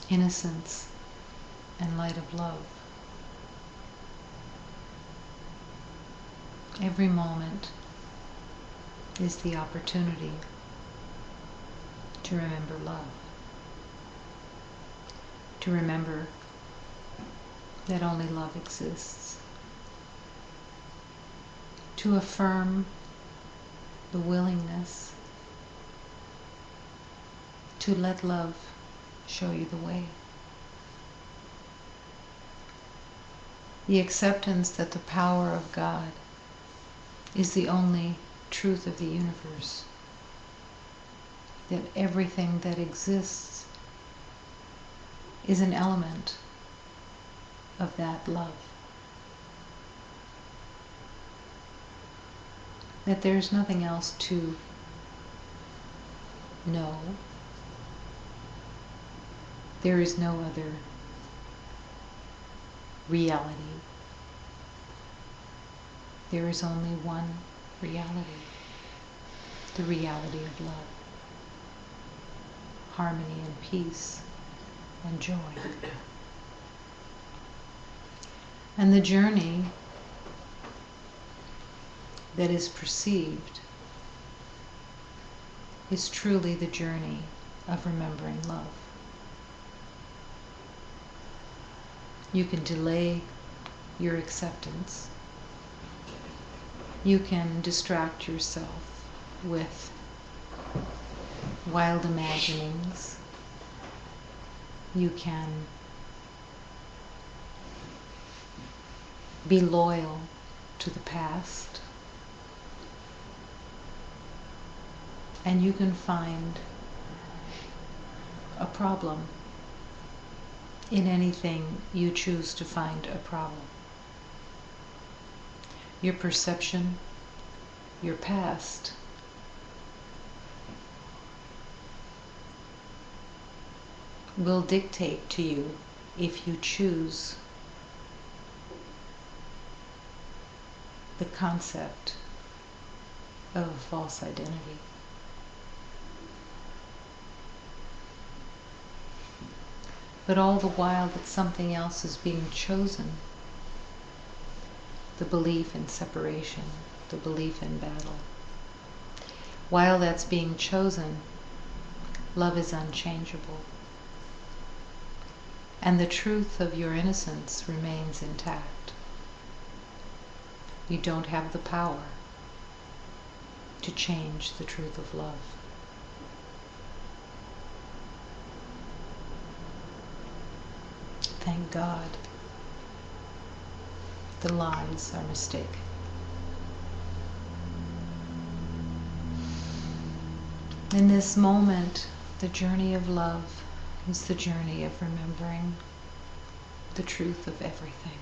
innocence and light of love. Every moment is the opportunity to remember love, to remember that only love exists, to affirm the willingness to let love show you the way. The acceptance that the power of God is the only truth of the universe, that everything that exists is an element of that love, that there's nothing else to know. There is no other reality. There is only one reality, the reality of love, harmony and peace and joy. And the journey that is perceived is truly the journey of remembering love. You can delay your acceptance. You can distract yourself with wild imaginings. You can be loyal to the past. And you can find a problem in anything you choose to find a problem. Your perception, your past, will dictate to you if you choose the concept of a false identity. But all the while that something else is being chosen, the belief in separation, the belief in battle, while that's being chosen, love is unchangeable. And the truth of your innocence remains intact. You don't have the power to change the truth of love. Thank God the lies are mistaken. In this moment, the journey of love is the journey of remembering the truth of everything.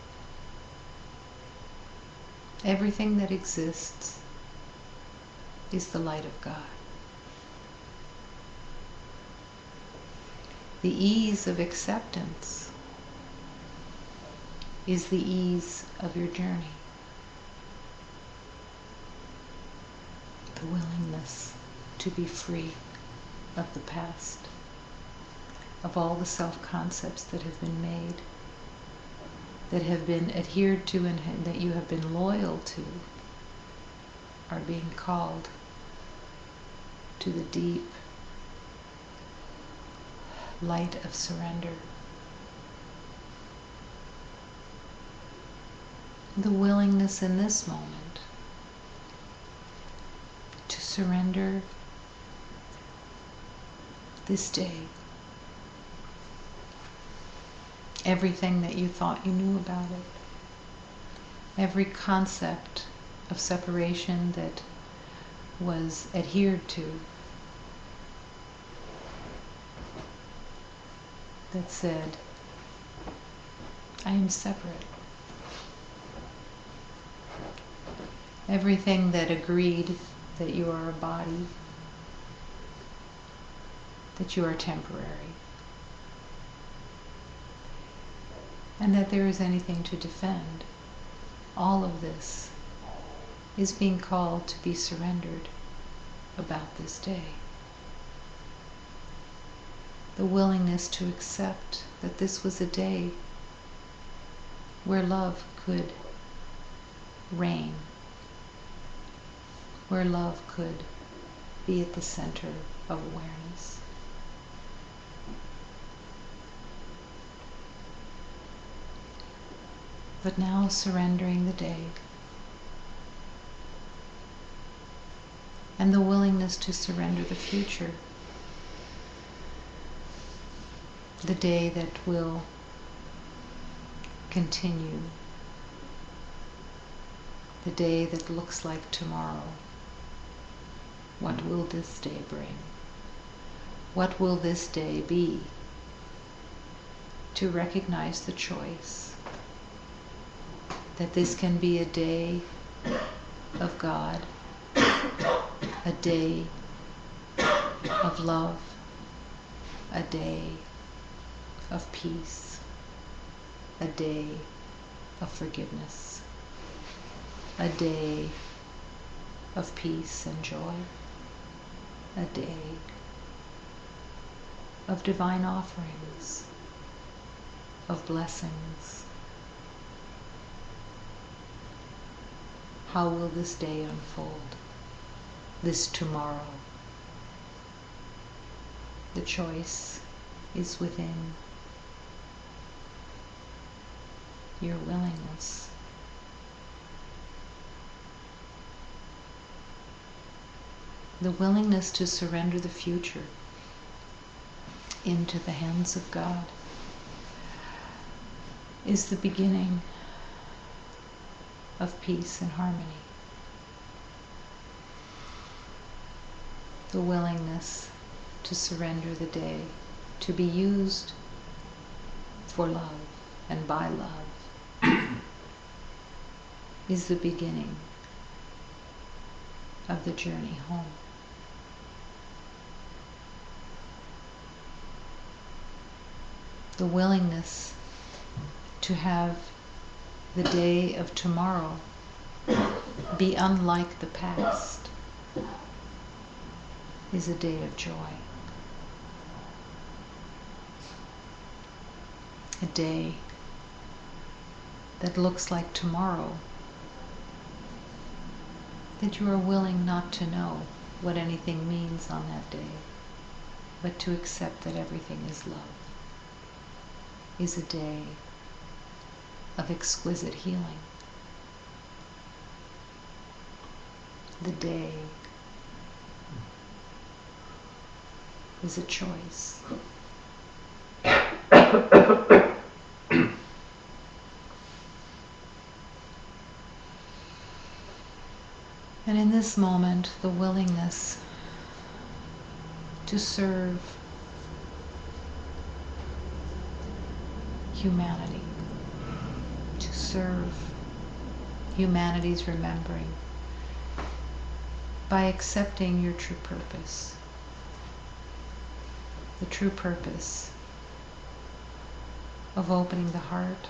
Everything that exists is the light of God. The ease of acceptance is the ease of your journey. The willingness to be free of the past, of all the self-concepts that have been made, that have been adhered to and that you have been loyal to, are being called to the deep light of surrender. The willingness in this moment to surrender this day everything that you thought you knew about it, every concept of separation that was adhered to, that said, I am separate. Everything that agreed that you are a body, that you are temporary, and that there is anything to defend. All of this is being called to be surrendered about this day. the willingness to accept that this was a day where love could reign, where love could be at the center of awareness. But now surrendering the day and the willingness to surrender the future, the day that will continue, the day that looks like tomorrow. What will this day bring? What will this day be? To recognize the choice that this can be a day of God, a day of love, a day of peace, a day of forgiveness, a day of peace and joy, a day of divine offerings, of blessings. How will this day unfold? This tomorrow? The choice is within your willingness. The willingness to surrender the future into the hands of God is the beginning of peace and harmony. The willingness to surrender the day, to be used for love and by love, is the beginning of the journey home. The willingness to have the day of tomorrow be unlike the past is a day of joy. A day that looks like tomorrow, that you are willing not to know what anything means on that day, but to accept that everything is love, is a day of exquisite healing. The day is a choice. And in this moment, the willingness to serve humanity, to serve humanity's remembering by accepting your true purpose. The true purpose of opening the heart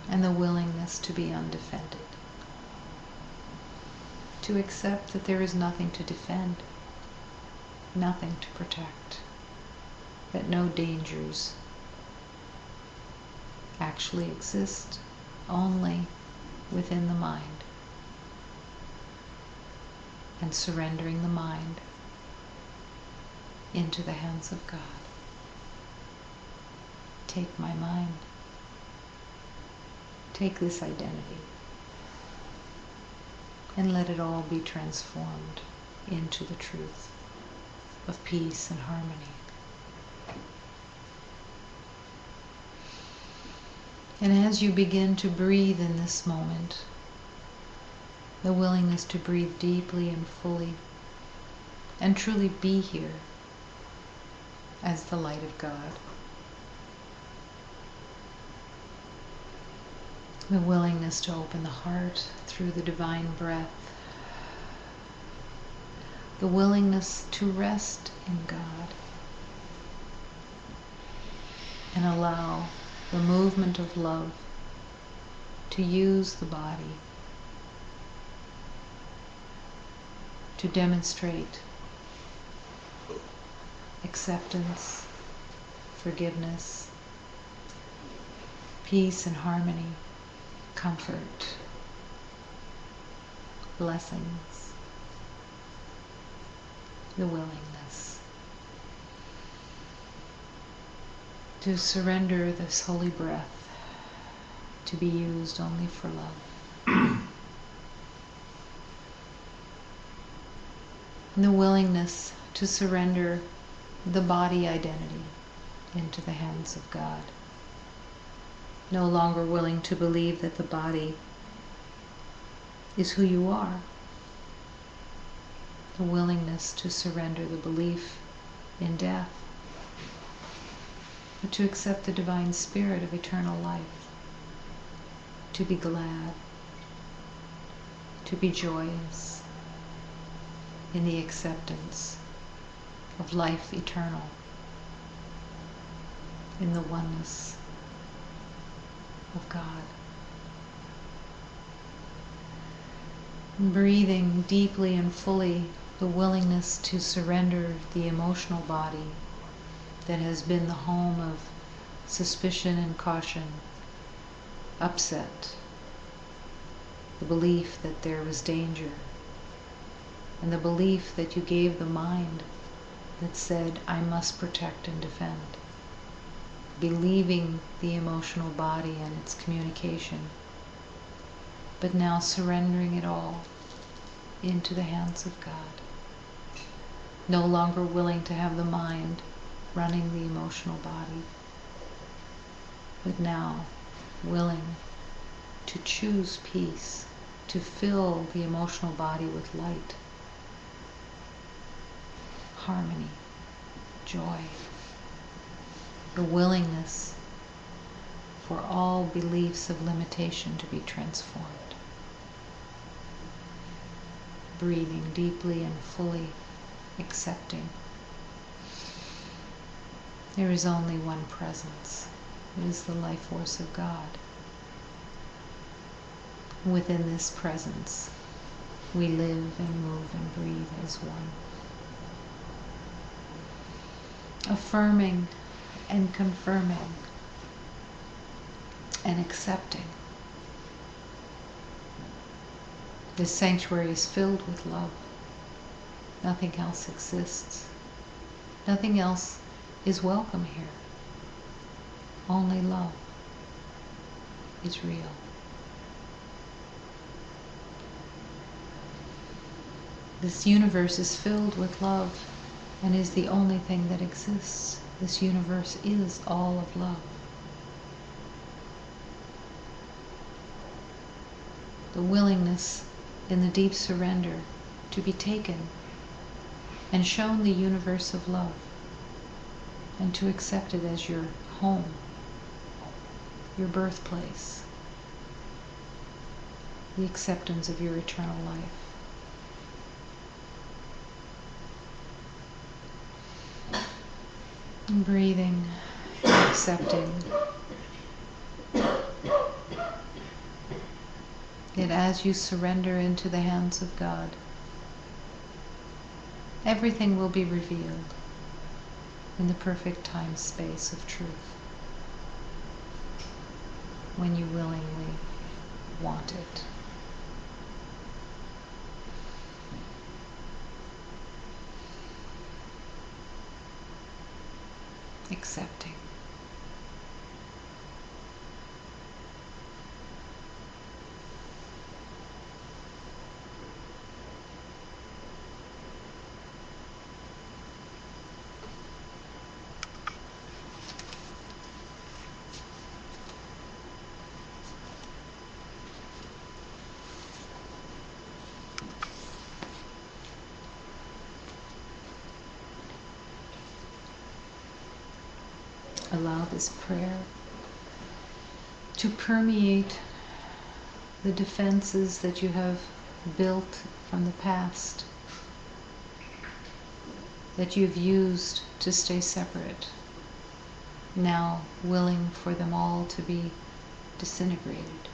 and the willingness to be undefended. To accept that there is nothing to defend, nothing to protect, that no dangers actually exist, only within the mind, and surrendering the mind into the hands of God. Take my mind. Take this identity and let it all be transformed into the truth of peace and harmony. And as you begin to breathe in this moment, the willingness to breathe deeply and fully and truly be here as the light of God. The willingness to open the heart through the divine breath. The willingness to rest in God and allow the movement of love to use the body to demonstrate acceptance, forgiveness, peace and harmony, comfort, blessings, the willingness to surrender this holy breath to be used only for love. And the willingness to surrender the body identity into the hands of God. No longer willing to believe that the body is who you are. The willingness to surrender the belief in death, but to accept the divine spirit of eternal life, to be glad, to be joyous in the acceptance of life eternal, in the oneness of God. Breathing deeply and fully the willingness to surrender the emotional body that has been the home of suspicion and caution, upset, the belief that there was danger, and the belief that you gave the mind that said, I must protect and defend. Believing the emotional body and its communication, but now surrendering it all into the hands of God. No longer willing to have the mind running the emotional body, but now willing to choose peace, to fill the emotional body with light, harmony, joy, the willingness for all beliefs of limitation to be transformed. Breathing deeply and fully, accepting. There is only one presence. It is the life force of God. Within this presence, we live and move and breathe as one. Affirming and confirming and accepting. This sanctuary is filled with love. Nothing else exists. Nothing else is welcome here. Only love is real. This universe is filled with love and is the only thing that exists. This universe is all of love. The willingness in the deep surrender to be taken and shown the universe of love and to accept it as your home, your birthplace, the acceptance of your eternal life. And breathing, accepting that as you surrender into the hands of God, everything will be revealed in the perfect time space of truth when you willingly want it. Accepting. Allow this prayer to permeate the defenses that you have built from the past, that you've used to stay separate, now willing for them all to be disintegrated,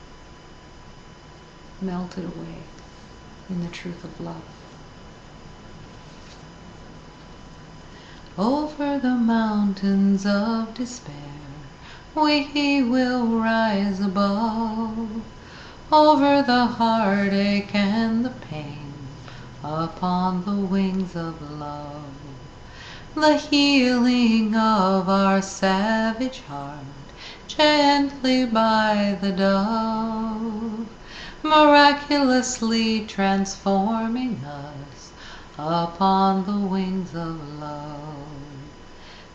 melted away in the truth of love. Over the mountains of despair we will rise above. Over the heartache and the pain, upon the wings of love. The healing of our savage heart, gently by the dove, miraculously transforming us upon the wings of love.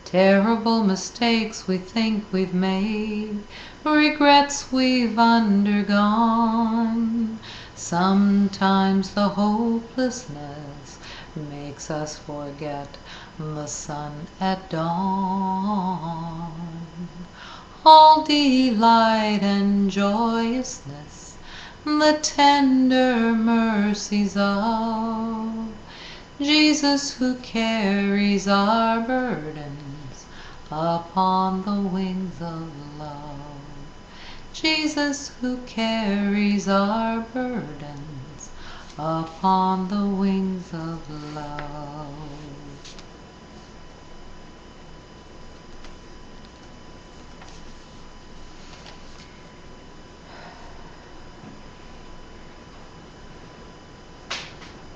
Terrible mistakes we think we've made, regrets we've undergone. Sometimes the hopelessness makes us forget the sun at dawn. All delight and joyousness, the tender mercies of Jesus, who carries our burdens upon the wings of love. Jesus, who carries our burdens upon the wings of love.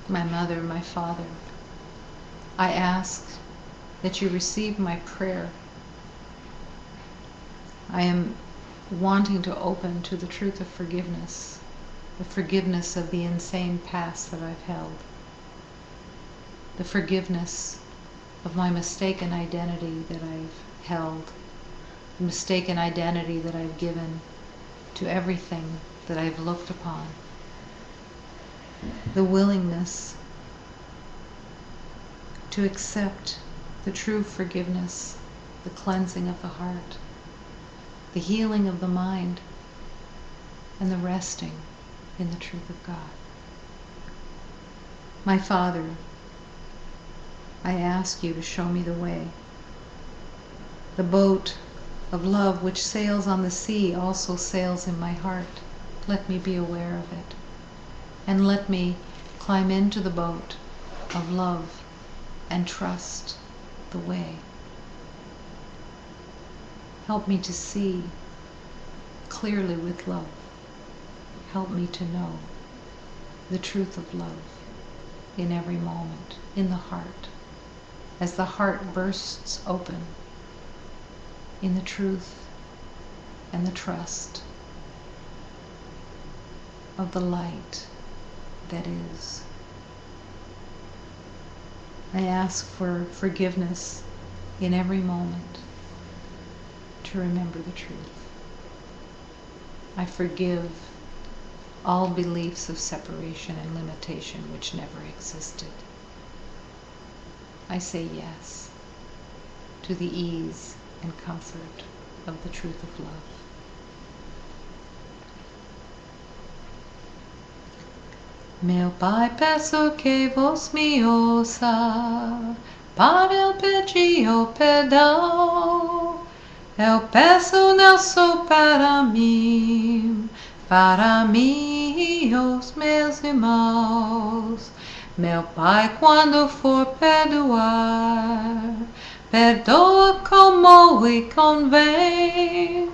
My mother, my father, I ask that you receive my prayer. I am wanting to open to the truth of forgiveness, the forgiveness of the insane past that I've held, the forgiveness of my mistaken identity that I've held, the mistaken identity that I've given to everything that I've looked upon, the willingness to accept the true forgiveness, the cleansing of the heart, the healing of the mind, and the resting in the truth of God. My Father, I ask you to show me the way. The boat of love which sails on the sea also sails in my heart. Let me be aware of it. And let me climb into the boat of love and trust the way. Help me to see clearly with love. Help me to know the truth of love in every moment, in the heart, as the heart bursts open in the truth and the trust of the light that is. I ask for forgiveness in every moment to remember the truth. I forgive all beliefs of separation and limitation which never existed. I say yes to the ease and comfort of the truth of love. Meu Pai, peço que vos me ouça, para eu pedir o perdão. Eu peço não só para mim e os meus irmãos. Meu Pai, quando for perdoar, perdoa como lhe convém.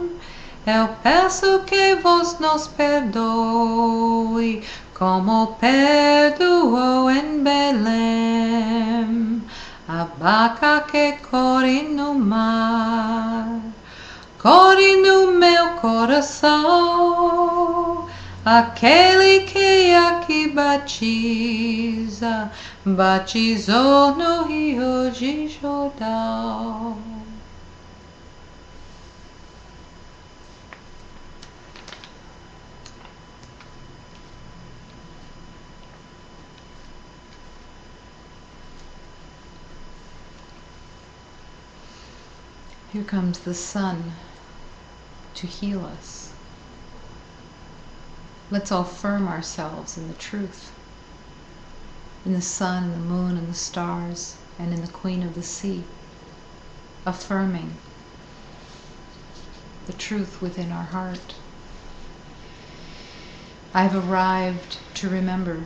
Eu peço que vos nos perdoe, como perdoou em Belém a barca que corre no mar, corre no meu coração. Aquele que aqui batiza, batizou no Rio de Jordão. Here comes the sun to heal us. Let's all firm ourselves in the truth, in the sun and the moon and the stars and in the Queen of the Sea, affirming the truth within our heart. I've arrived to remember.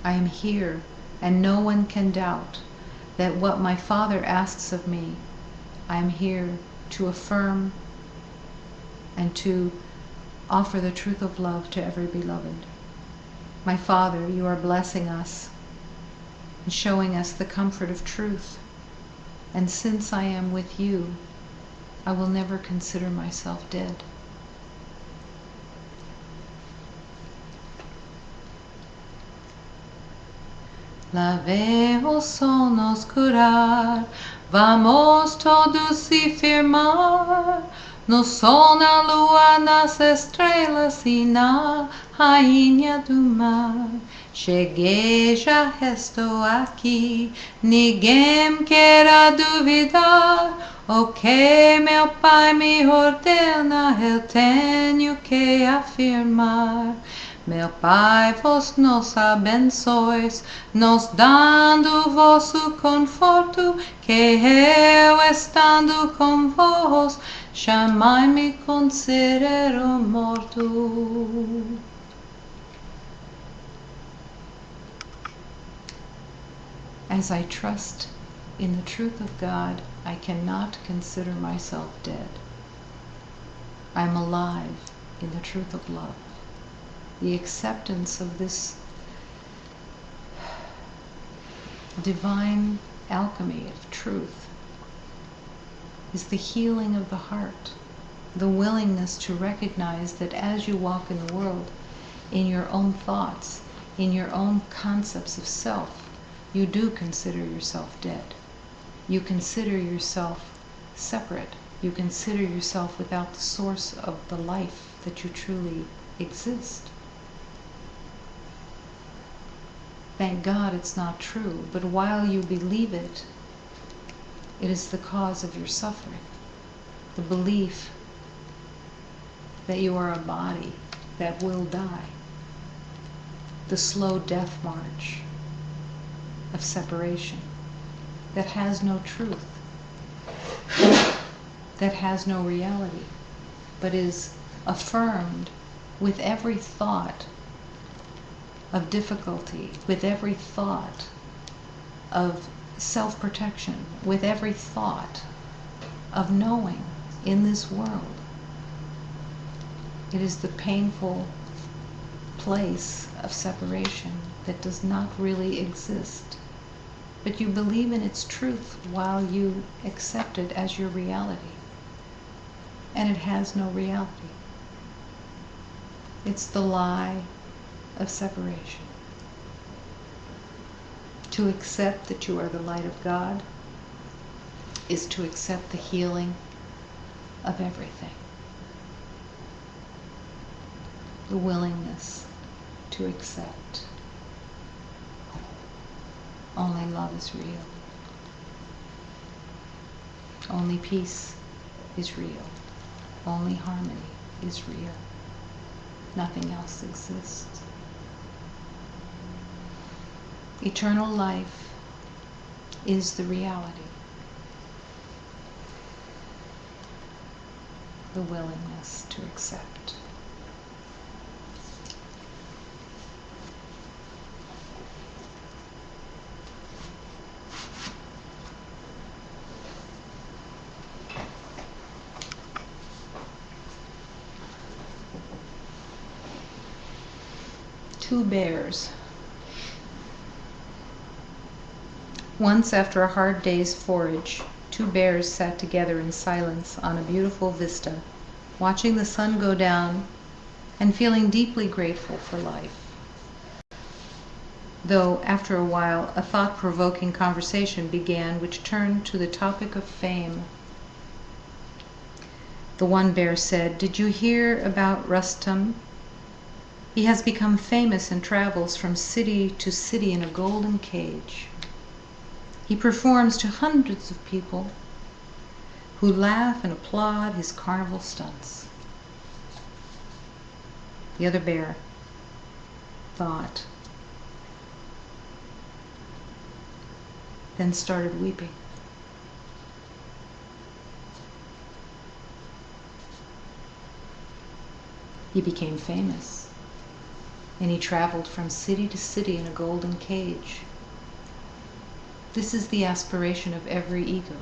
I am here, and no one can doubt that what my Father asks of me, I am here to affirm and to offer the truth of love to every beloved. My Father, you are blessing us and showing us the comfort of truth. And since I am with you, I will never consider myself dead. La veo sol nos curar, vamos todos y firmar. No sol na lua, nas estrelas e na rainha do mar. Cheguei, já estou aqui, ninguém queira duvidar. O que meu Pai me ordena, eu tenho que afirmar. Meu Pai, vos nos abençoes, nos dando vosso conforto, que eu estando com vos, jamais me considero morto. As I trust in the truth of God, I cannot consider myself dead. I am alive in the truth of love. The acceptance of this divine alchemy of truth is the healing of the heart, the willingness to recognize that as you walk in the world, in your own thoughts, in your own concepts of self, you do consider yourself dead. You consider yourself separate. You consider yourself without the source of the life that you truly exist. Thank God it's not true, but while you believe it, it is the cause of your suffering. The belief that you are a body that will die. The slow death march of separation that has no truth, that has no reality, but is affirmed with every thought of difficulty, with every thought of self-protection, with every thought of knowing in this world. It is the painful place of separation that does not really exist. But you believe in its truth while you accept it as your reality. And it has no reality. It's the lie of separation. To accept that you are the light of God is to accept the healing of everything. The willingness to accept. Only love is real. Only peace is real. Only harmony is real. Nothing else exists. Eternal life is the reality. The willingness to accept. Two bears. Once, after a hard day's forage, two bears sat together in silence on a beautiful vista, watching the sun go down and feeling deeply grateful for life. Though, after a while, a thought-provoking conversation began which turned to the topic of fame. The one bear said, "Did you hear about Rustum? He has become famous and travels from city to city in a golden cage. He performs to hundreds of people who laugh and applaud his carnival stunts." The other bear thought, then started weeping. He became famous, and he traveled from city to city in a golden cage. This is the aspiration of every ego.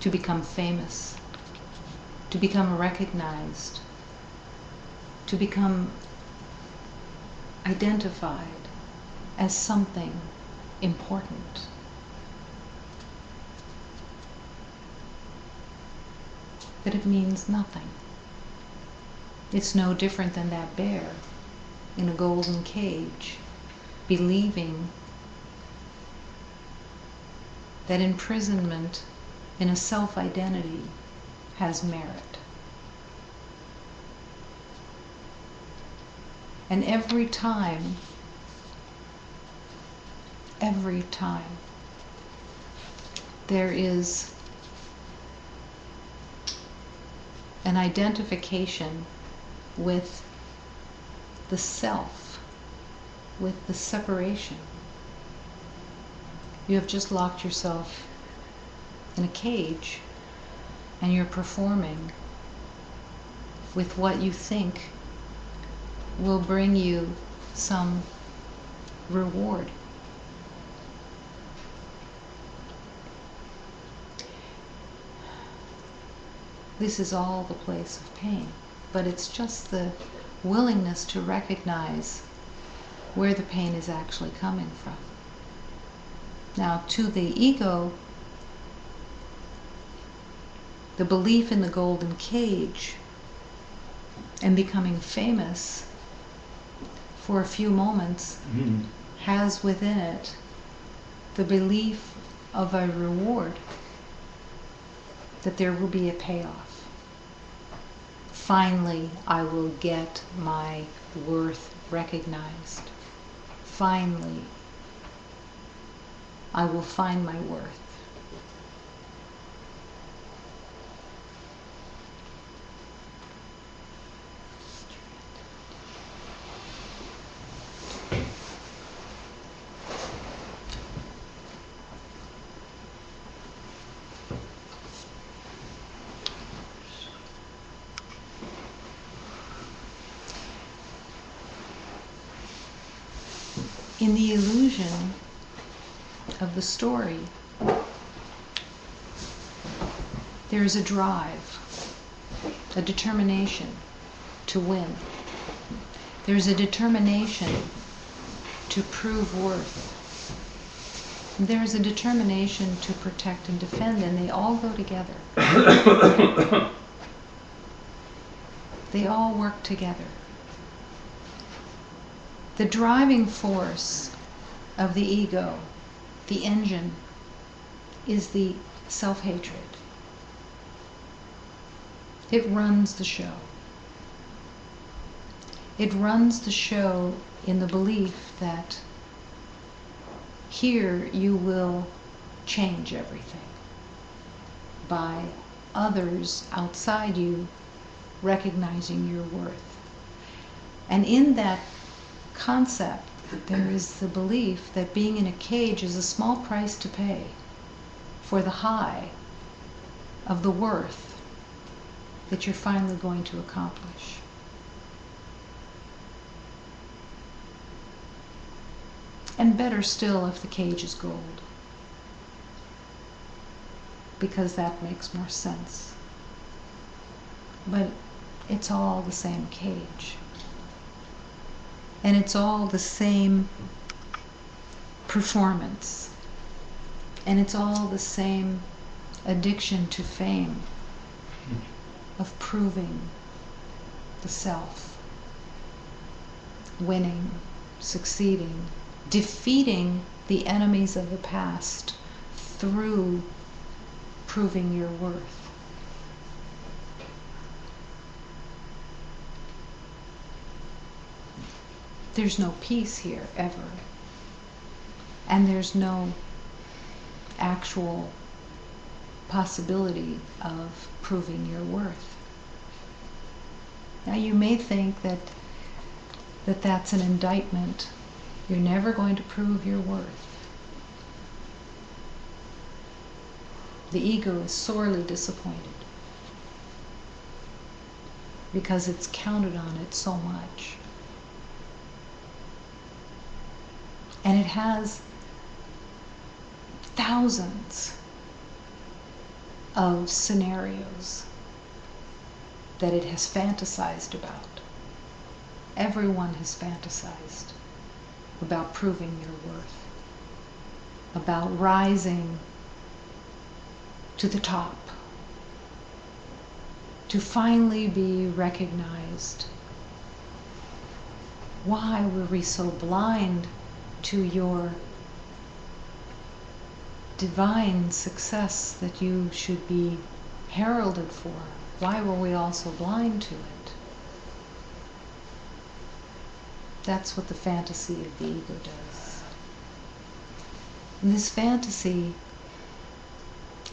To become famous, to become recognized, to become identified as something important. But it means nothing. It's no different than that bear in a golden cage, believing that imprisonment in a self-identity has merit. And every time there is an identification with the self, with the separation, you have just locked yourself in a cage and you're performing with what you think will bring you some reward. This is all the place of pain, but it's just the willingness to recognize where the pain is actually coming from. Now, to the ego, the belief in the golden cage and becoming famous for a few moments has within it the belief of a reward, that there will be a payoff. Finally, I will get my worth recognized. Finally, I will find my worth. In the illusion of the story, there is a drive, a determination to win. There's a determination to prove worth. There is a determination to protect and defend, and they all go together. They all work together. The driving force of the ego, the engine, is the self-hatred. It runs the show. It runs the show in the belief that here you will change everything by others outside you recognizing your worth. And in that concept, there is the belief that being in a cage is a small price to pay for the high of the worth that you're finally going to accomplish. And better still if the cage is gold, because that makes more sense. But it's all the same cage. And it's all the same performance. And it's all the same addiction to fame, of proving the self, winning, succeeding, defeating the enemies of the past through proving your worth. There's no peace here, ever. And there's no actual possibility of proving your worth. Now you may think that that's an indictment. You're never going to prove your worth. The ego is sorely disappointed because it's counted on it so much. And it has thousands of scenarios that it has fantasized about. Everyone has fantasized about proving their worth, about rising to the top, to finally be recognized. Why were we so blind to your divine success that you should be heralded for? Why were we all so blind to it? That's what the fantasy of the ego does. And this fantasy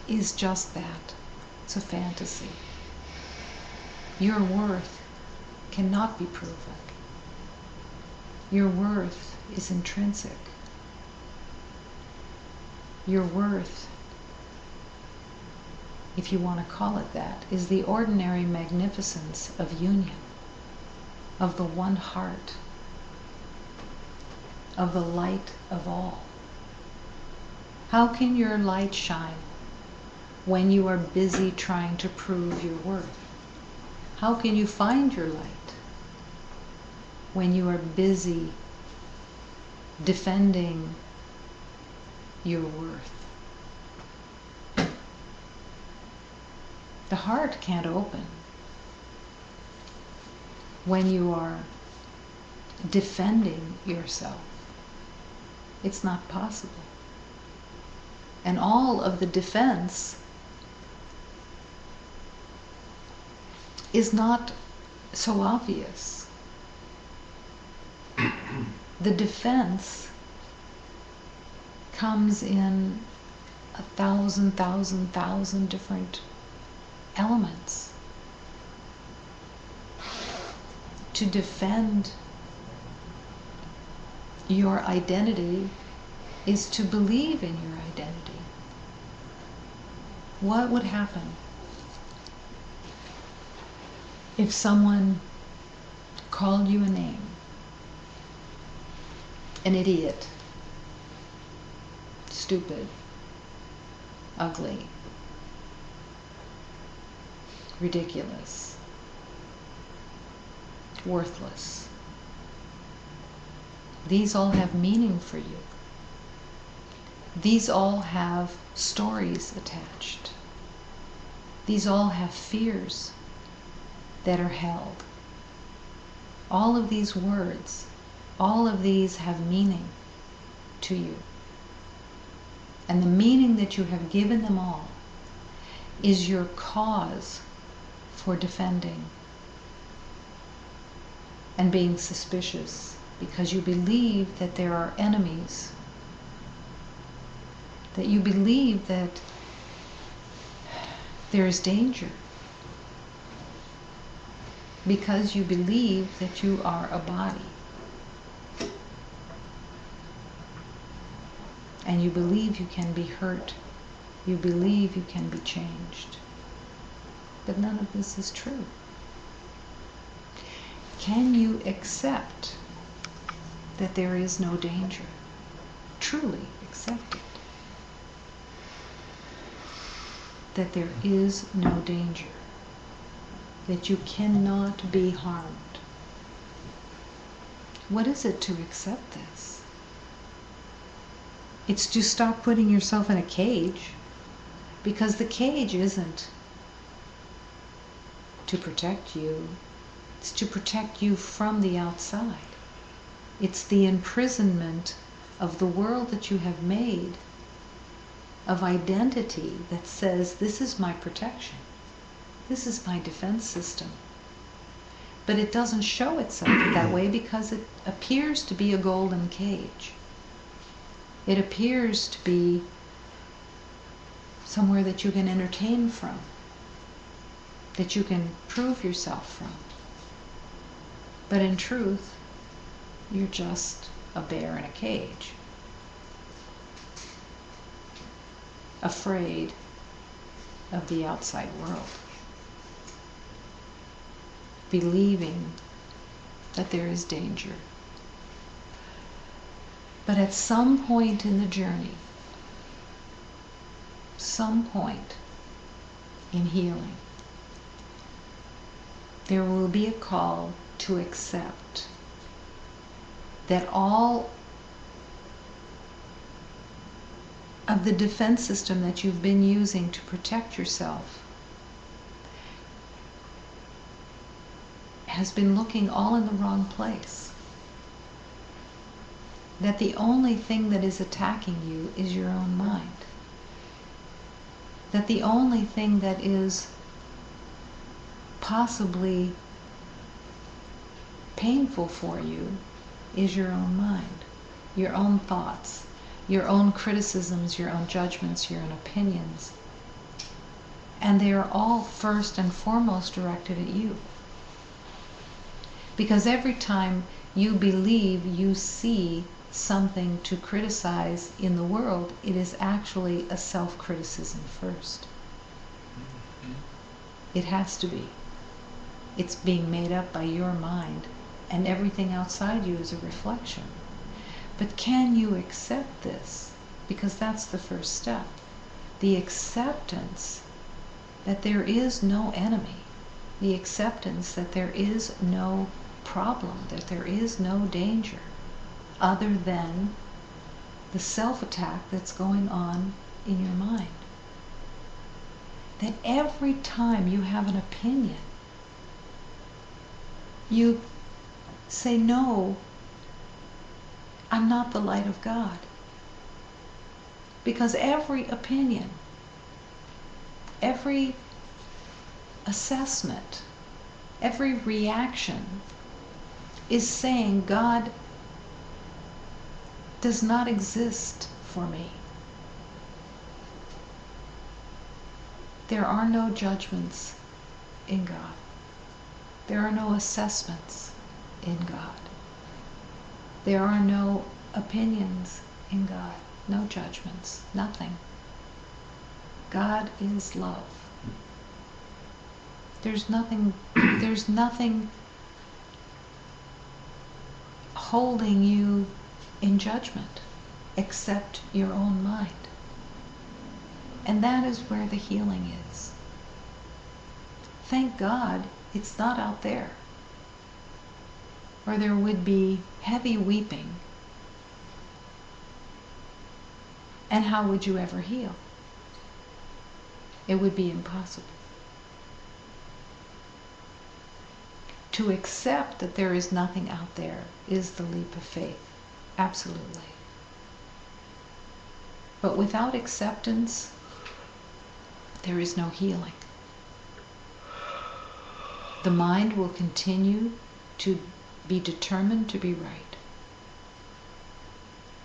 is just that. It's a fantasy. Your worth cannot be proven. Your worth is intrinsic. Your worth, if you want to call it that, is the ordinary magnificence of union, of the one heart, of the light of all. How can your light shine when you are busy trying to prove your worth? How can you find your light when you are busy defending your worth? The heart can't open when you are defending yourself. It's not possible. And all of the defense is not so obvious. The defense comes in 1,000 different elements. To defend your identity is to believe in your identity. What would happen if someone called you a name? An idiot, stupid, ugly, ridiculous, worthless. These all have meaning for you. These all have stories attached. These all have fears that are held. All of these words, all of these have meaning to you. And the meaning that you have given them all is your cause for defending and being suspicious, because you believe that there are enemies, that you believe that there is danger, because you believe that you are a body. And you believe you can be hurt. You believe you can be changed. But none of this is true. Can you accept that there is no danger? Truly accept it. That there is no danger. That you cannot be harmed. What is it to accept this? It's to stop putting yourself in a cage, because the cage isn't to protect you. It's to protect you from the outside. It's the imprisonment of the world that you have made, of identity that says, this is my protection. This is my defense system. But it doesn't show itself that way because it appears to be a golden cage. It appears to be somewhere that you can entertain from, that you can prove yourself from. But in truth, you're just a bear in a cage, afraid of the outside world, believing that there is danger. But at some point in the journey, some point in healing, there will be a call to accept that all of the defense system that you've been using to protect yourself has been looking all in the wrong place. That the only thing that is attacking you is your own mind. That the only thing that is possibly painful for you is your own mind, your own thoughts, your own criticisms, your own judgments, your own opinions. And they are all first and foremost directed at you. Because every time you believe you see something to criticize in the world, it is actually a self-criticism first. It has to be. It's being made up by your mind, and everything outside you is a reflection. But can you accept this? Because that's the first step. The acceptance that there is no enemy. The acceptance that there is no problem, that there is no danger other than the self-attack that's going on in your mind. That every time you have an opinion, you say, no, I'm not the light of God. Because every opinion, every assessment, every reaction is saying God does not exist for me. There are no judgments in God. There are no assessments in God. There are no opinions in God, no judgments, nothing. God is love. There's nothing holding you in judgment except your own mind. And that is where the healing is. Thank God it's not out there, or there would be heavy weeping. And how would you ever heal? It would be impossible. To accept that there is nothing out there is the leap of faith. Absolutely. But without acceptance, there is no healing. The mind will continue to be determined to be right.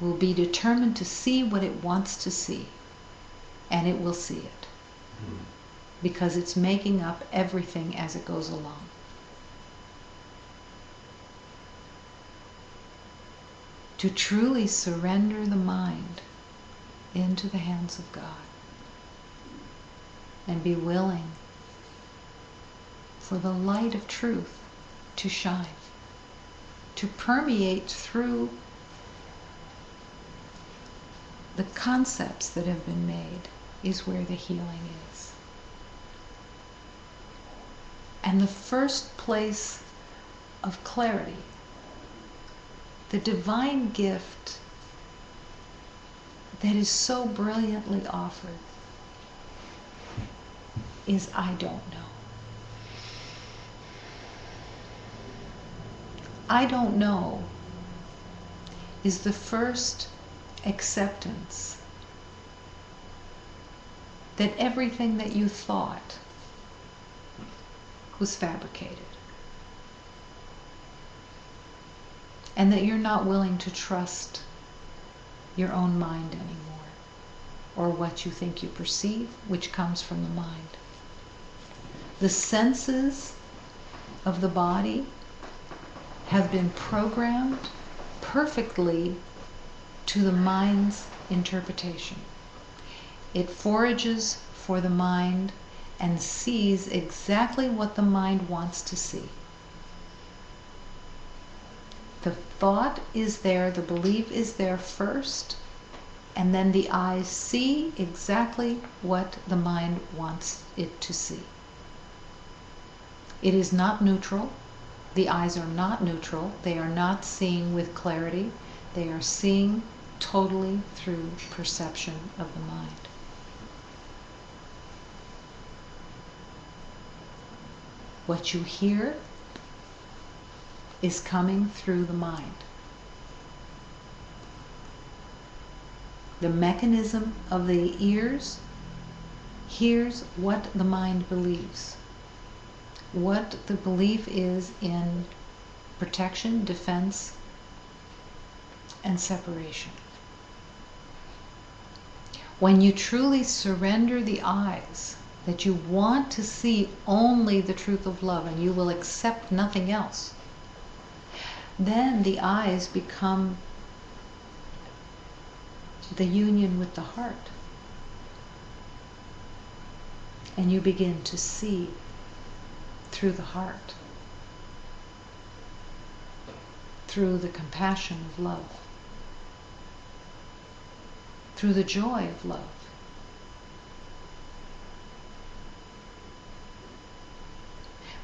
Will be determined to see what it wants to see. And it will see it. Because it's making up everything as it goes along. To truly surrender the mind into the hands of God and be willing for the light of truth to shine, to permeate through the concepts that have been made, is where the healing is. And the first place of clarity, the divine gift that is so brilliantly offered, is I don't know. I don't know is the first acceptance that everything that you thought was fabricated. And that you're not willing to trust your own mind anymore, or what you think you perceive, which comes from the mind. The senses of the body have been programmed perfectly to the mind's interpretation. It forages for the mind and sees exactly what the mind wants to see. The thought is there, the belief is there first, and then the eyes see exactly what the mind wants it to see. It is not neutral. The eyes are not neutral. They are not seeing with clarity. They are seeing totally through perception of the mind. What you hear is coming through the mind. The mechanism of the ears hears what the mind believes, what the belief is in protection, defense, and separation. When you truly surrender the eyes, that you want to see only the truth of love and you will accept nothing else, then the eyes become the union with the heart. And you begin to see through the heart, through the compassion of love, through the joy of love.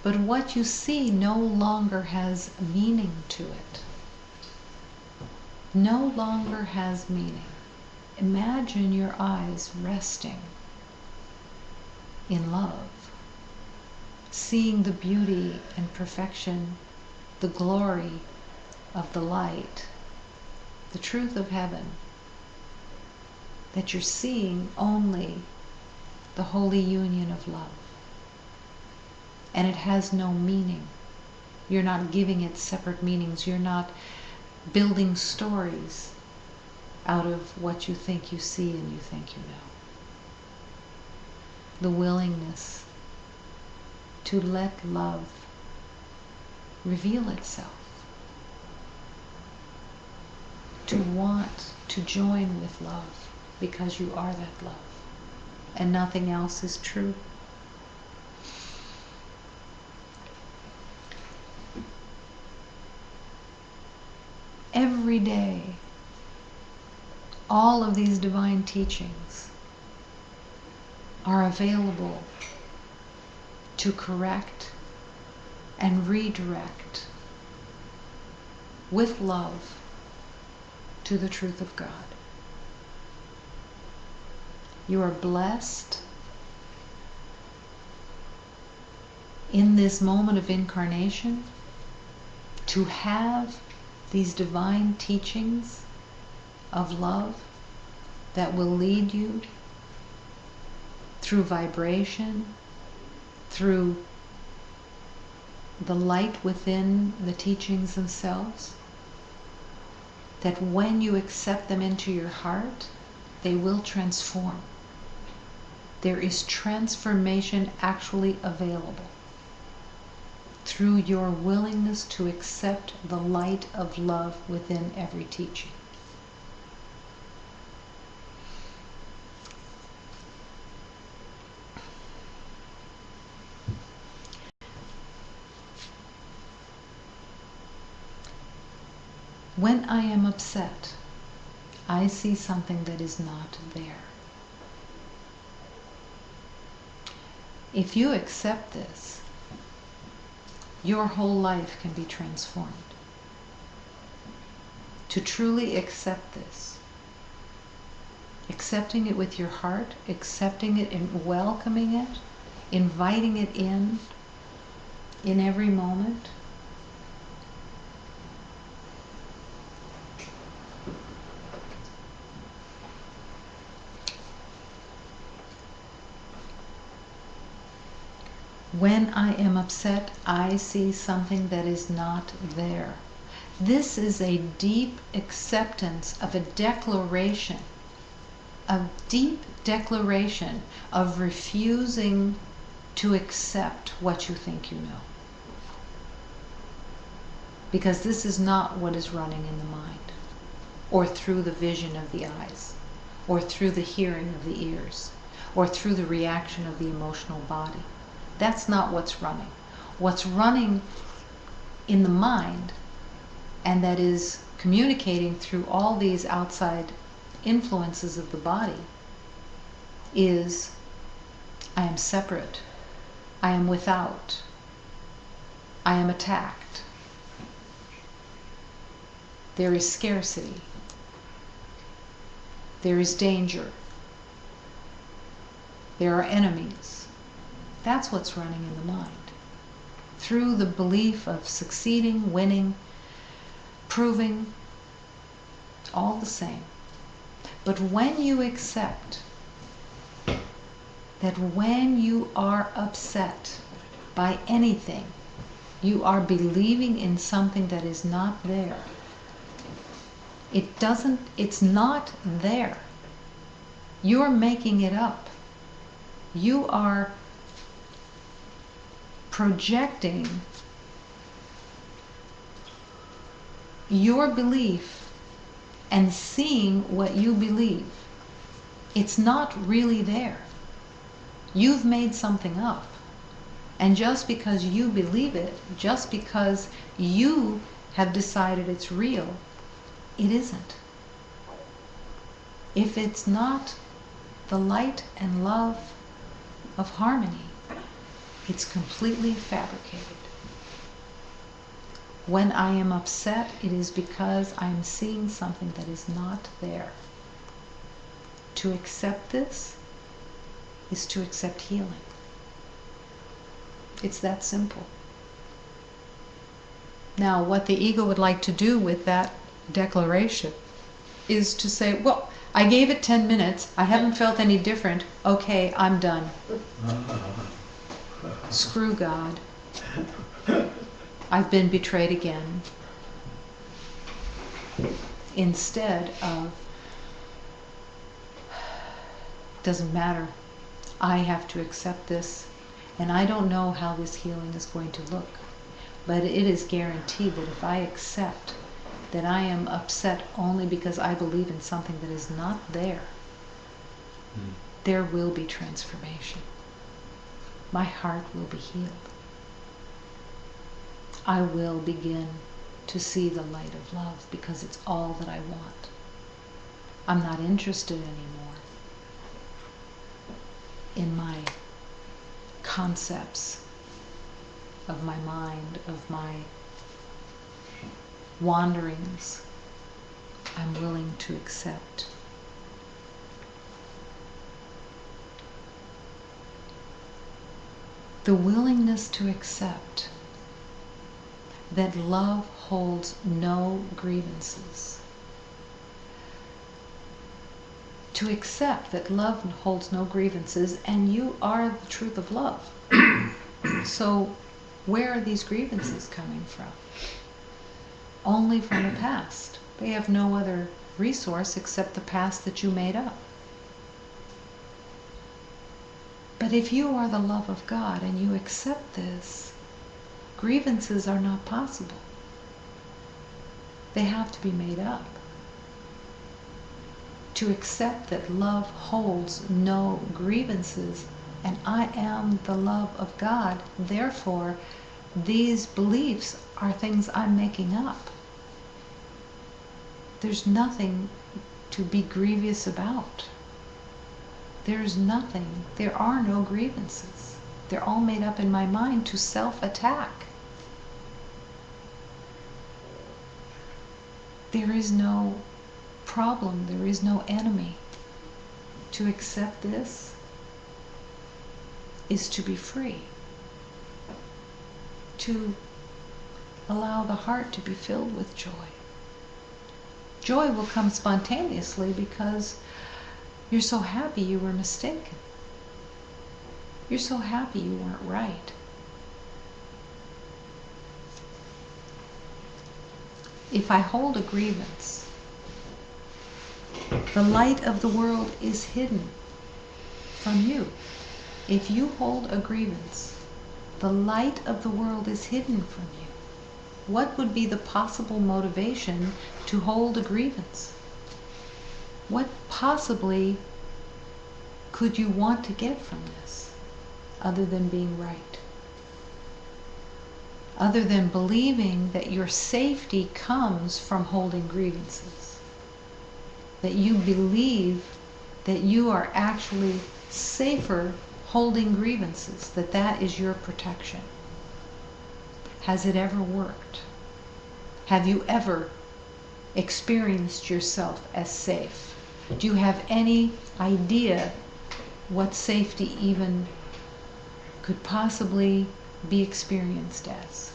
But what you see no longer has meaning to it. No longer has meaning. Imagine your eyes resting in love, seeing the beauty and perfection, the glory of the light, the truth of heaven, that you're seeing only the holy union of love. And it has no meaning. You're not giving it separate meanings. You're not building stories out of what you think you see and you think you know. The willingness to let love reveal itself, to want to join with love because you are that love and nothing else is true. Every day, all of these divine teachings are available to correct and redirect with love to the truth of God. You are blessed in this moment of incarnation to have these divine teachings of love that will lead you through vibration, through the light within the teachings themselves, that when you accept them into your heart, they will transform. There is transformation actually available through your willingness to accept the light of love within every teaching. When I am upset, I see something that is not there. If you accept this, your whole life can be transformed. To truly accept this, accepting it with your heart, accepting it and welcoming it, inviting it in every moment. When I am upset, I see something that is not there. This is a deep acceptance of a declaration, a deep declaration of refusing to accept what you think you know. Because this is not what is running in the mind, or through the vision of the eyes, or through the hearing of the ears, or through the reaction of the emotional body. That's not what's running. What's running in the mind, and that is communicating through all these outside influences of the body is, I am separate, I am without, I am attacked, there is scarcity, there is danger, there are enemies. That's what's running in the mind. Through the belief of succeeding, winning, proving, all the same. But when you accept that when you are upset by anything, you are believing in something that is not there. It's not there. You're making it up. You are projecting your belief and seeing what you believe. It's not really there. You've made something up. And just because you believe it, just because you have decided it's real, it isn't. If it's not the light and love of harmony, it's completely fabricated. When I am upset, it is because I am seeing something that is not there. To accept this is to accept healing. It's that simple. Now, what the ego would like to do with that declaration is to say, well, I gave it 10 minutes, I haven't felt any different, okay, I'm done. Screw God. I've been betrayed again. Instead of, doesn't matter, I have to accept this, and I don't know how this healing is going to look, but it is guaranteed that if I accept that I am upset only because I believe in something that is not there, there will be transformation. My heart will be healed. I will begin to see the light of love because it's all that I want. I'm not interested anymore in my concepts of my mind, of my wanderings. I'm willing to accept. The willingness to accept that love holds no grievances. To accept that love holds no grievances, and you are the truth of love. So where are these grievances coming from? Only from the past. They have no other resource except the past that you made up. But if you are the love of God and you accept this, grievances are not possible. They have to be made up. To accept that love holds no grievances, and I am the love of God, therefore these beliefs are things I'm making up. There's nothing to be grievous about. There's nothing. There are no grievances. They're all made up in my mind to self-attack. There is no problem. There is no enemy. To accept this is to be free. To allow the heart to be filled with joy. Joy will come spontaneously because you're so happy you were mistaken. You're so happy you weren't right. If I hold a grievance, the light of the world is hidden from you. If you hold a grievance, the light of the world is hidden from you. What would be the possible motivation to hold a grievance? What possibly could you want to get from this other than being right? Other than believing that your safety comes from holding grievances. that you believe that you are actually safer holding grievances, that that is your protection. Has it ever worked? Have you ever experienced yourself as safe? Do you have any idea what safety even could possibly be experienced as?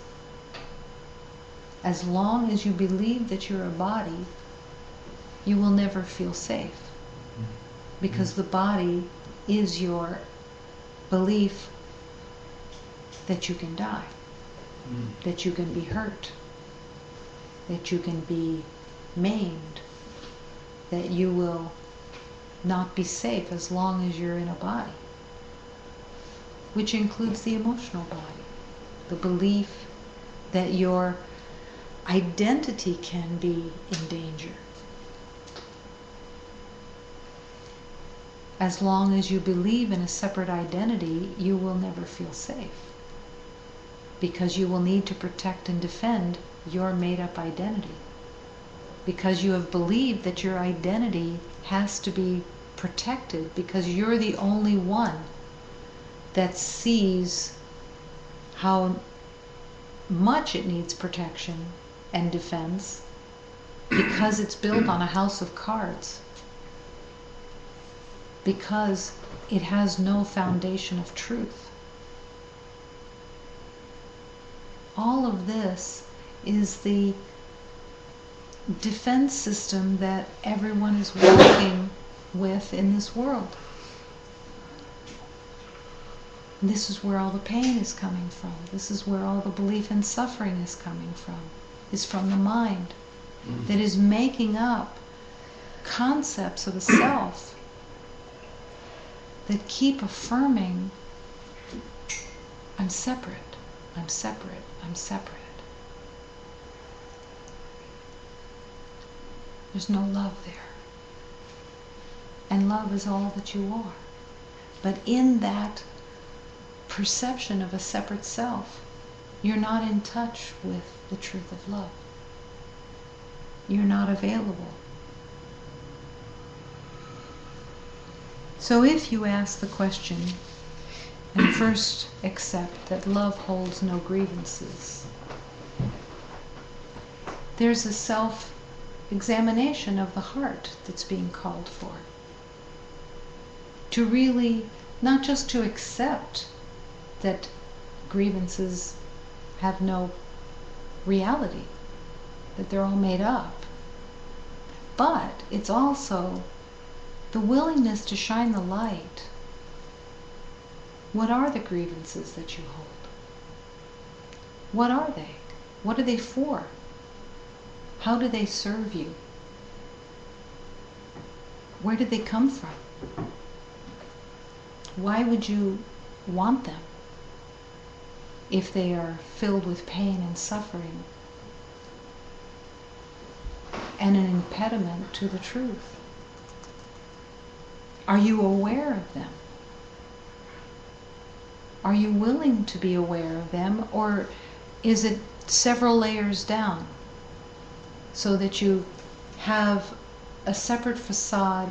As long as you believe that you're a body, you will never feel safe, because the body is your belief that you can die, that you can be hurt, that you can be maimed, that you will not be safe as long as you're in a body, which includes the emotional body, the belief that your identity can be in danger. As long as you believe in a separate identity, you will never feel safe, because you will need to protect and defend your made-up identity, because you have believed that your identity has to be protected, because you're the only one that sees how much it needs protection and defense, because it's built on a house of cards, because it has no foundation of truth. All of this is the defense system that everyone is working with in this world. And this is where all the pain is coming from. This is where all the belief in suffering is coming from. Is from the mind that is making up concepts of a self that keep affirming, I'm separate, I'm separate, I'm separate. There's no love there. And love is all that you are. But in that perception of a separate self, you're not in touch with the truth of love. You're not available. So if you ask the question and first accept that love holds no grievances, there's a self-examination of the heart that's being called for. To really, not just to accept that grievances have no reality, that they're all made up, but it's also the willingness to shine the light. What are the grievances that you hold? What are they? What are they for? How do they serve you? Where did they come from? Why would you want them if they are filled with pain and suffering and an impediment to the truth? Are you aware of them? Are you willing to be aware of them, or is it several layers down so that you have a separate facade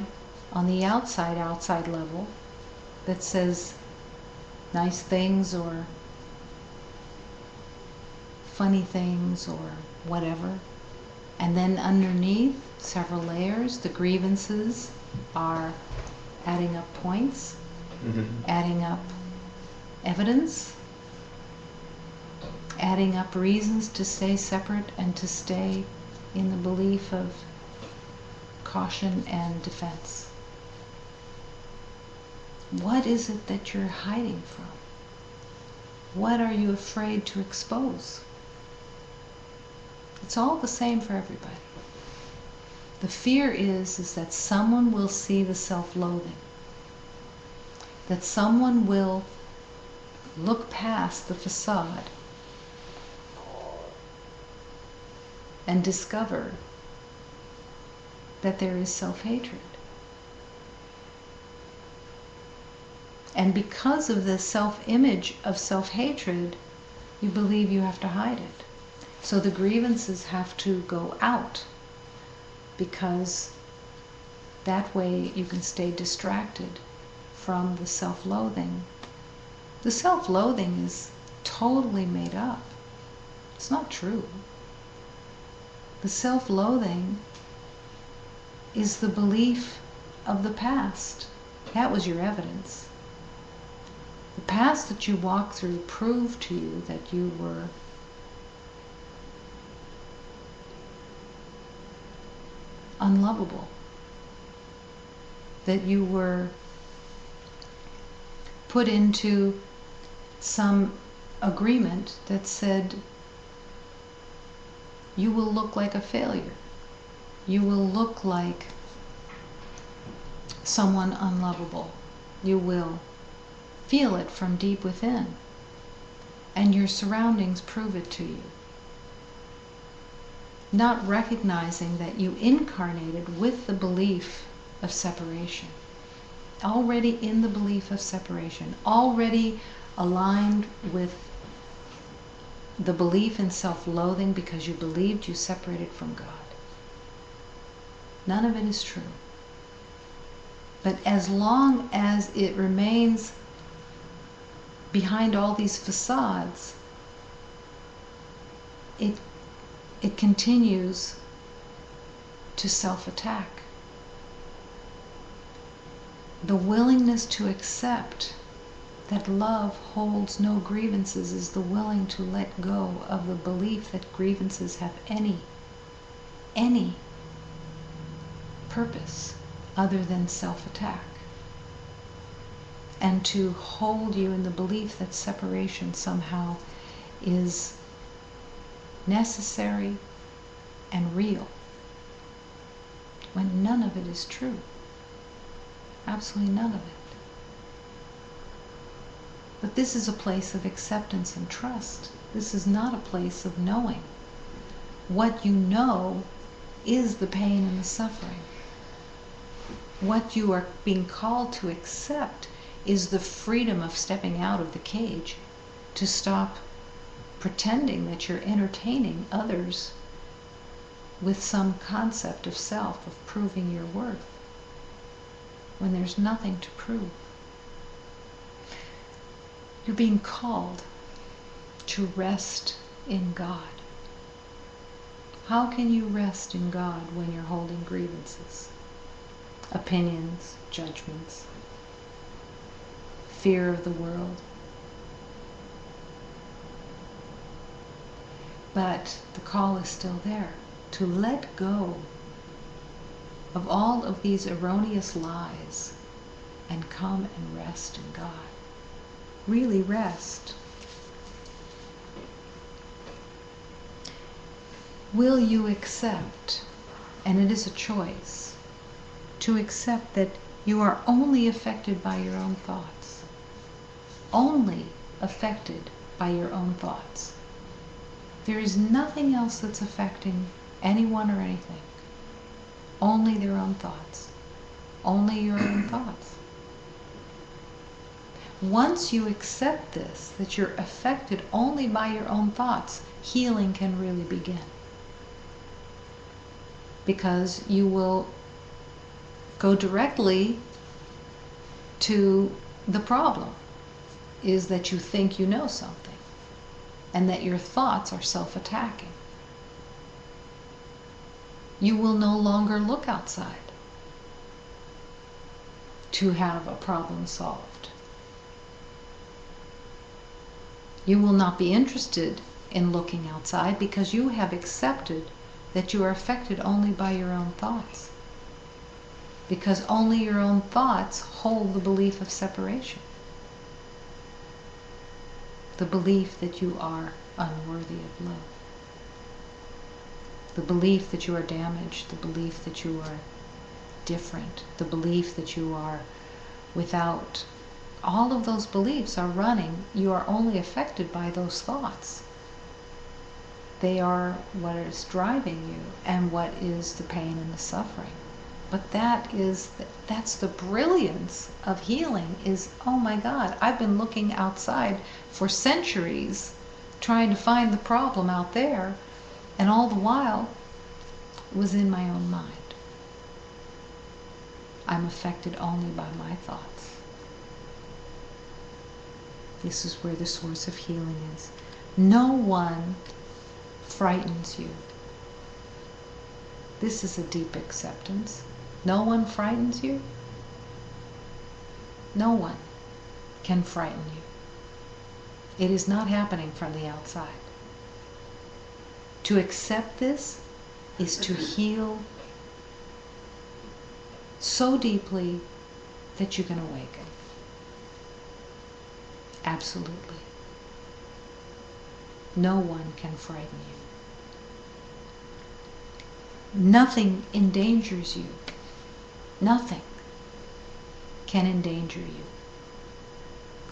on the outside level that says nice things or funny things or whatever, and then underneath, several layers, the grievances are adding up points, adding up evidence, adding up reasons to stay separate and to stay in the belief of caution and defense. What is it that you're hiding from? What are you afraid to expose? It's all the same for everybody. The fear is that someone will see the self-loathing, that someone will look past the facade and discover that there is self-hatred. And because of the self-image of self-hatred, you believe you have to hide it. So the grievances have to go out, because That way you can stay distracted from the self-loathing. The self-loathing is totally made up. It's not true. The self-loathing is the belief of the past. That was your evidence. The past that you walked through proved to you that you were unlovable, that you were put into some agreement that said you will look like a failure. You will look like someone unlovable. You will feel it from deep within. And your surroundings prove it to you. Not recognizing that you incarnated with the belief of separation. Already in the belief of separation. Already aligned with the belief in self-loathing because you believed you separated from God. None of it is true. But as long as it remains behind all these facades, it continues to self-attack. The willingness to accept that love holds no grievances is the willing to let go of the belief that grievances have any purpose other than self-attack. And to hold you in the belief that separation somehow is necessary and real, when none of it is true. Absolutely none of it. But this is a place of acceptance and trust. This is not a place of knowing. What you know is the pain and the suffering. What you are being called to accept is the freedom of stepping out of the cage, to stop pretending that you're entertaining others with some concept of self, of proving your worth, when there's nothing to prove. You're being called to rest in God. How can you rest in God when you're holding grievances, opinions, judgments, fear of the world? But the call is still there, to let go of all of these erroneous lies and come and rest in God. Really rest. Will you accept, and it is a choice, to accept that you are only affected by your own thoughts? Only affected by your own thoughts. There is nothing else that's affecting anyone or anything. Only their own thoughts. Only your own thoughts. Once you accept this, that you're affected only by your own thoughts, healing can really begin. Because you will go directly to the problem, is that you think you know something, and that your thoughts are self-attacking. You will no longer look outside to have a problem solved. You will not be interested in looking outside because you have accepted that you are affected only by your own thoughts. Because only your own thoughts hold the belief of separation. The belief that you are unworthy of love. The belief that you are damaged. The belief that you are different. The belief that you are without. All of those beliefs are running. You are only affected by those thoughts. They are what is driving you and what is the pain and the suffering. But that's the brilliance of healing, is, oh my God, I've been looking outside for centuries trying to find the problem out there, and all the while it was in my own mind. I'm affected only by my thoughts. This is where the source of healing is. No one frightens you. This is a deep acceptance. No one frightens you. No one can frighten you. It is not happening from the outside. To accept this is to heal so deeply that you can awaken. Absolutely. No one can frighten you. Nothing endangers you. Nothing can endanger you.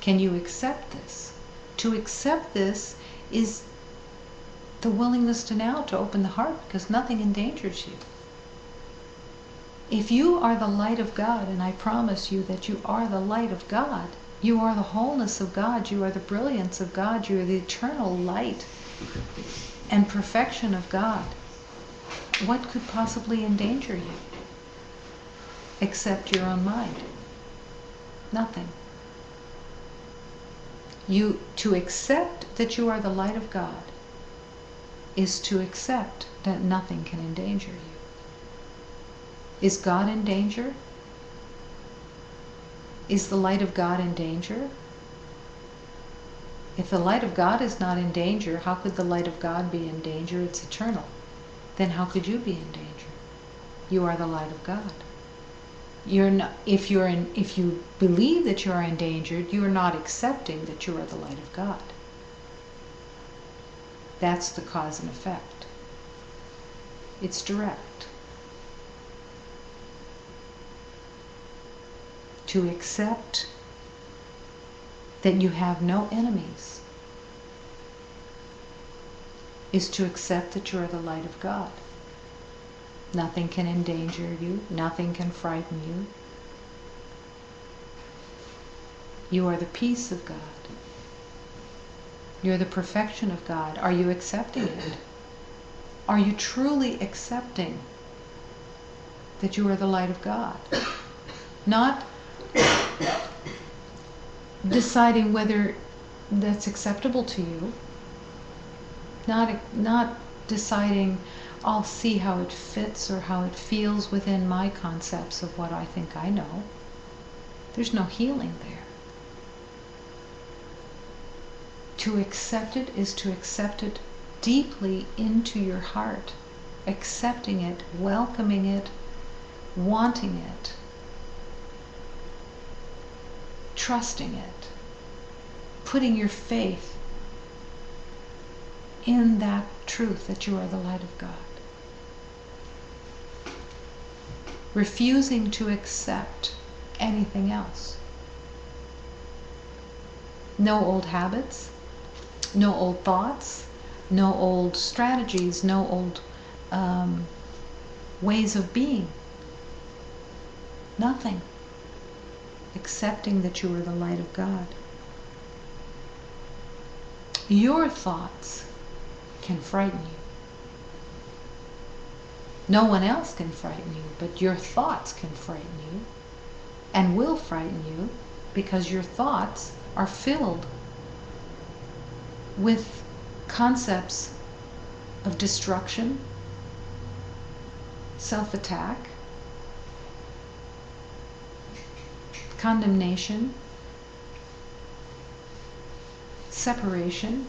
Can you accept this? To accept this is the willingness to open the heart, because nothing endangers you. If you are the light of God, and I promise you that you are the light of God, you are the wholeness of God, you are the brilliance of God, you are the eternal light and perfection of God, what could possibly endanger you except your own mind? Nothing. To accept that you are the light of God is to accept that nothing can endanger you. Is God in danger? Is the light of God in danger? If the light of God is not in danger, how could the light of God be in danger? It's eternal. Then how could you be in danger? You are the light of God. You're not, if you believe that you are endangered, you are not accepting that you are the light of God. That's the cause and effect. It's direct. To accept that you have no enemies is to accept that you are the light of God. Nothing can endanger you. Nothing can frighten you. You are the peace of God. You're the perfection of God. Are you accepting it? Are you truly accepting that you are the light of God? Not deciding whether that's acceptable to you. Not deciding, I'll see how it fits or how it feels within my concepts of what I think I know. There's no healing there. To accept it is to accept it deeply into your heart, accepting it, welcoming it, wanting it, trusting it, putting your faith in that truth that you are the light of God. Refusing to accept anything else. No old habits, no old thoughts, no old strategies, no old ways of being. Nothing. Accepting that you are the light of God. Your thoughts can frighten you. No one else can frighten you, but your thoughts can frighten you and will frighten you because your thoughts are filled with concepts of destruction, self-attack, condemnation, separation,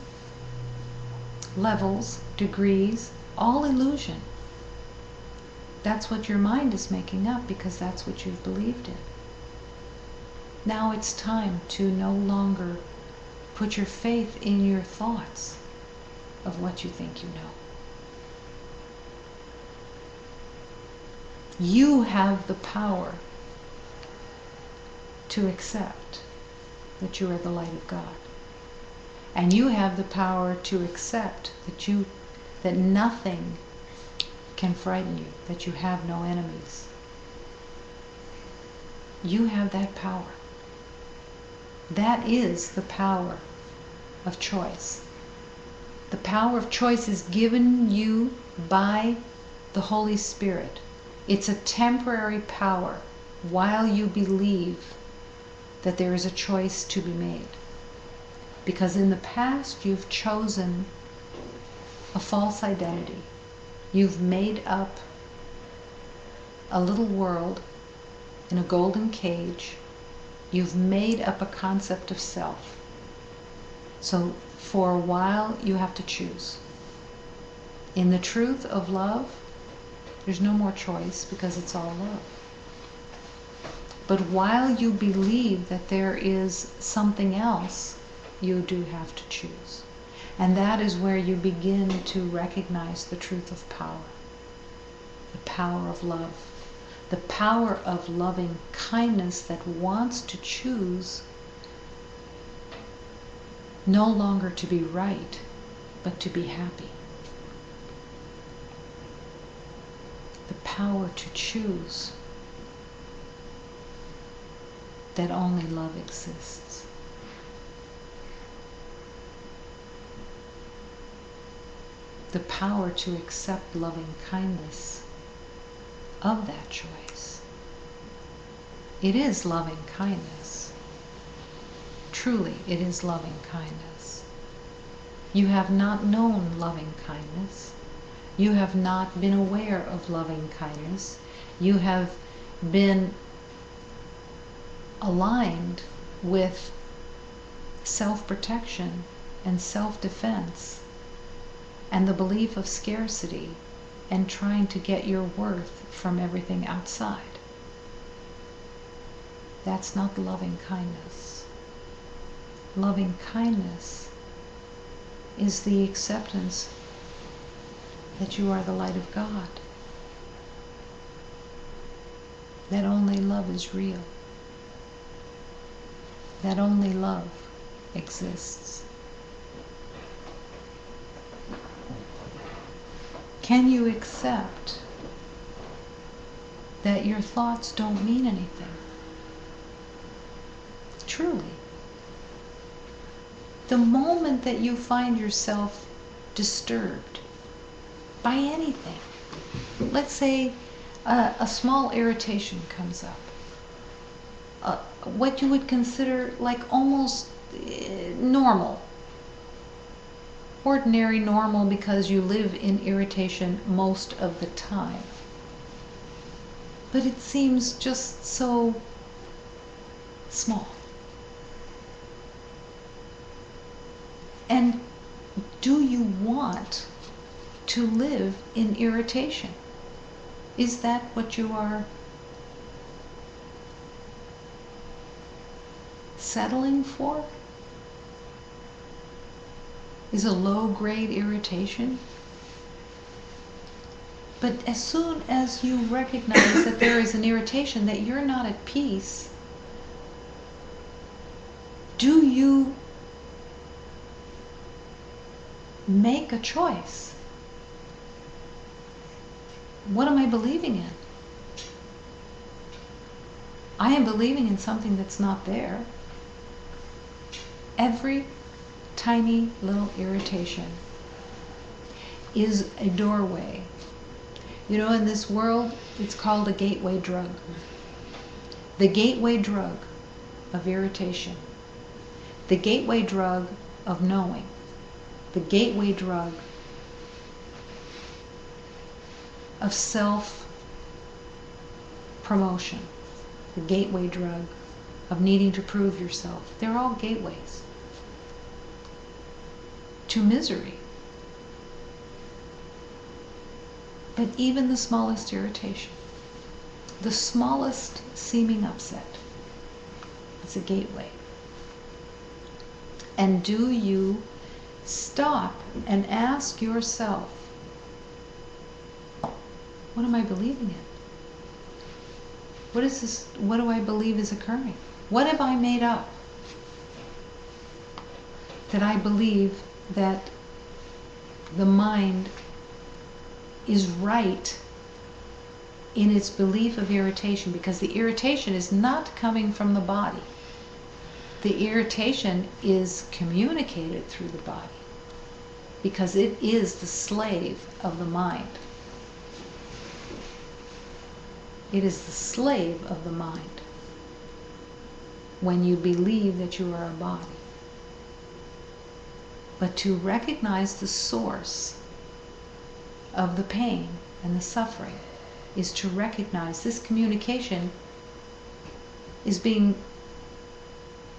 levels, degrees, all illusion. That's what your mind is making up because that's what you've believed in. Now it's time to no longer put your faith in your thoughts of what you think you know. You have the power to accept that you are the light of God. And you have the power to accept that nothing can frighten you, that you have no enemies. You have that power. That is the power of choice. The power of choice is given you by the Holy Spirit. It's a temporary power while you believe that there is a choice to be made. Because in the past you've chosen a false identity. You've made up a little world in a golden cage. You've made up a concept of self. So for a while you have to choose. In the truth of love, there's no more choice because it's all love. But while you believe that there is something else, you do have to choose. And that is where you begin to recognize the truth of power. The power of love. The power of loving kindness that wants to choose no longer to be right, but to be happy. The power to choose that only love exists. The power to accept loving kindness of that choice. It is loving kindness. Truly, it is loving kindness. You have not known loving kindness. You have not been aware of loving kindness. You have been aligned with self-protection and self-defense and the belief of scarcity and trying to get your worth from everything outside. That's not loving kindness. Loving kindness is the acceptance that you are the light of God, that only love is real, that only love exists. Can you accept that your thoughts don't mean anything? Truly. The moment that you find yourself disturbed by anything, let's say a small irritation comes up, what you would consider like almost normal, ordinary normal because you live in irritation most of the time. But it seems just so small. And do you want to live in irritation? Is that what you are settling for? Is a low-grade irritation? But as soon as you recognize that there is an irritation, that you're not at peace, do you make a choice? What am I believing in? I am believing in something that's not there. Every tiny little irritation is a doorway. You know, in this world, it's called a gateway drug. The gateway drug of irritation. The gateway drug of knowing. The gateway drug of self-promotion. The gateway drug of needing to prove yourself. They're all gateways to misery. But even the smallest irritation, the smallest seeming upset, it's a gateway. And do you stop and ask yourself, what am I believing in? What is this? What do I believe is occurring? What have I made up that I believe that the mind is right in its belief of irritation? Because the irritation is not coming from the body. The irritation is communicated through the body because it is the slave of the mind. It is the slave of the mind when you believe that you are a body. But to recognize the source of the pain and the suffering is to recognize this communication is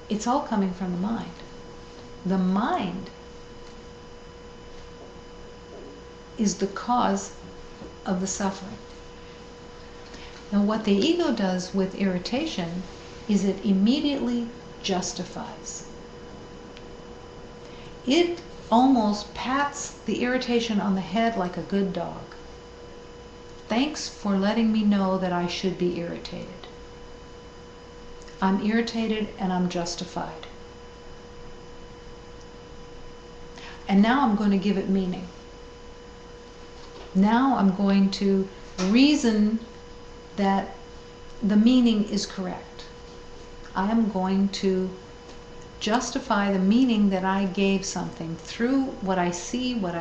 it's all coming from the mind. The mind is the cause of the suffering. Now, what the ego does with irritation is it immediately justifies. It almost pats the irritation on the head like a good dog. Thanks for letting me know that I should be irritated. I'm irritated and I'm justified. And now I'm going to give it meaning. Now I'm going to reason that the meaning is correct. I am going to justify the meaning that I gave something through what I see, what